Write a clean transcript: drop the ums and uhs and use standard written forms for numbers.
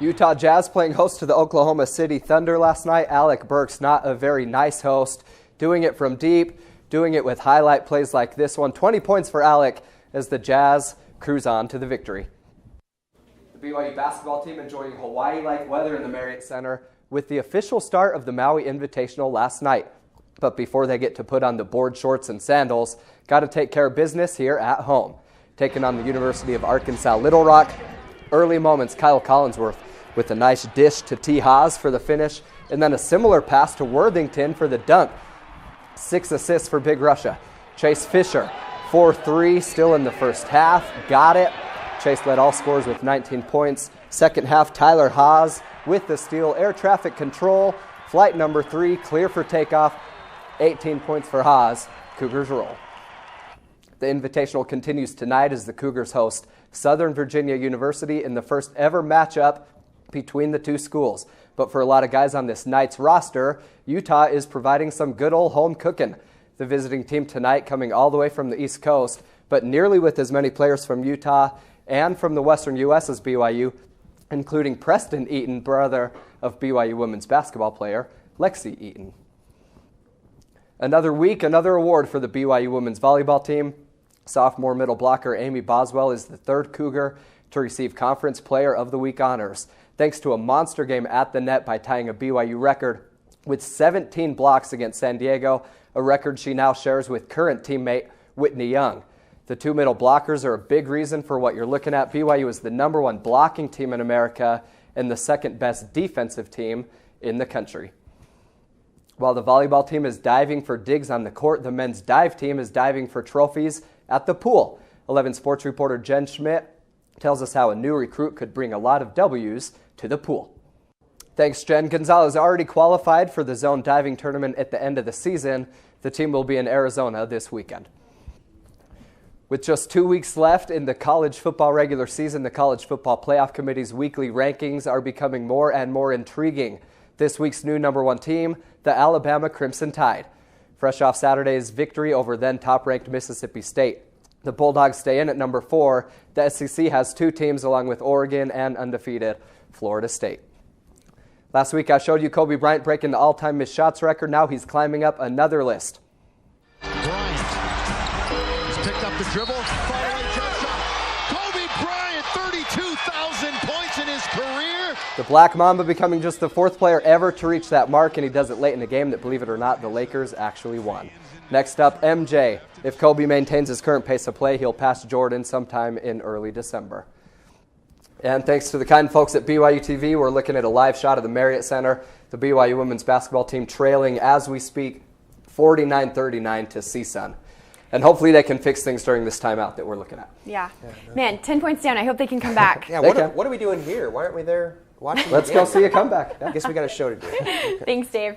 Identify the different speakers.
Speaker 1: Utah Jazz playing host to the Oklahoma City Thunder last night. Alec Burks, not a very nice host, doing it from deep, doing it with highlight plays like this one. 20 points for Alec as the Jazz cruise on to the victory. The BYU basketball team enjoying Hawaii-like weather in the Marriott Center with the official start of the Maui Invitational last night. But before they get to put on the board shorts and sandals, got to take care of business here at home. Taking on the University of Arkansas Little Rock. Early moments, Kyle Collinsworth with a nice dish to T. Haas for the finish, and then a similar pass to Worthington for the dunk. 6 assists for Big Russia. Chase Fisher, 4-3, still in the first half. Got it. Chase led all scorers with 19 points. Second half, Tyler Haas with the steal. Air traffic control, flight number 3, clear for takeoff. 18 points for Haas. Cougars roll. The Invitational continues tonight as the Cougars host Southern Virginia University in the first ever matchup between the two schools. But for a lot of guys on this night's roster, Utah is providing some good old home cooking. The visiting team tonight coming all the way from the East Coast, but nearly with as many players from Utah and from the Western U.S. as BYU, including Preston Eaton, brother of BYU women's basketball player Lexi Eaton. Another week, another award for the BYU women's volleyball team. Sophomore middle blocker Amy Boswell is the third Cougar to receive Conference Player of the Week honors, thanks to a monster game at the net by tying a BYU record with 17 blocks against San Diego, a record she now shares with current teammate Whitney Young. The two middle blockers are a big reason for what you're looking at. BYU is the #1 blocking team in America and the second best defensive team in the country. While the volleyball team is diving for digs on the court, the men's dive team is diving for trophies at the pool. 11 Sports reporter Jen Schmidt tells us how a new recruit could bring a lot of W's to the pool. Thanks, Jen. Gonzalez already qualified for the zone diving tournament at the end of the season. The team will be in Arizona this weekend. With just 2 weeks left in the college football regular season, the College Football Playoff Committee's weekly rankings are becoming more and more intriguing. This week's new #1 team, the Alabama Crimson Tide. Fresh off Saturday's victory over then top-ranked Mississippi State. The Bulldogs stay in at #4. The SEC has 2 teams along with Oregon and undefeated Florida State. Last week I showed you Kobe Bryant breaking the all-time missed shots record. Now he's climbing up another list.
Speaker 2: Bryant has picked up the dribble. Far-away jump shot. Kobe Bryant, 32,000 points in his career.
Speaker 1: The Black Mamba becoming just the 4th player ever to reach that mark, and he does it late in a game that, believe it or not, the Lakers actually won. Next up, MJ. If Kobe maintains his current pace of play, he'll pass Jordan sometime in early December. And thanks to the kind folks at BYU TV, we're looking at a live shot of the Marriott Center. The BYU women's basketball team trailing, as we speak, 49-39 to CSUN. And hopefully they can fix things during this timeout that we're looking at.
Speaker 3: Yeah. Man, 10 points down. I hope they can come back.
Speaker 4: Yeah, what are we doing here? Why aren't we there watching?
Speaker 1: Let's go see a comeback.
Speaker 4: I guess we got a show to do.
Speaker 3: Thanks, Dave.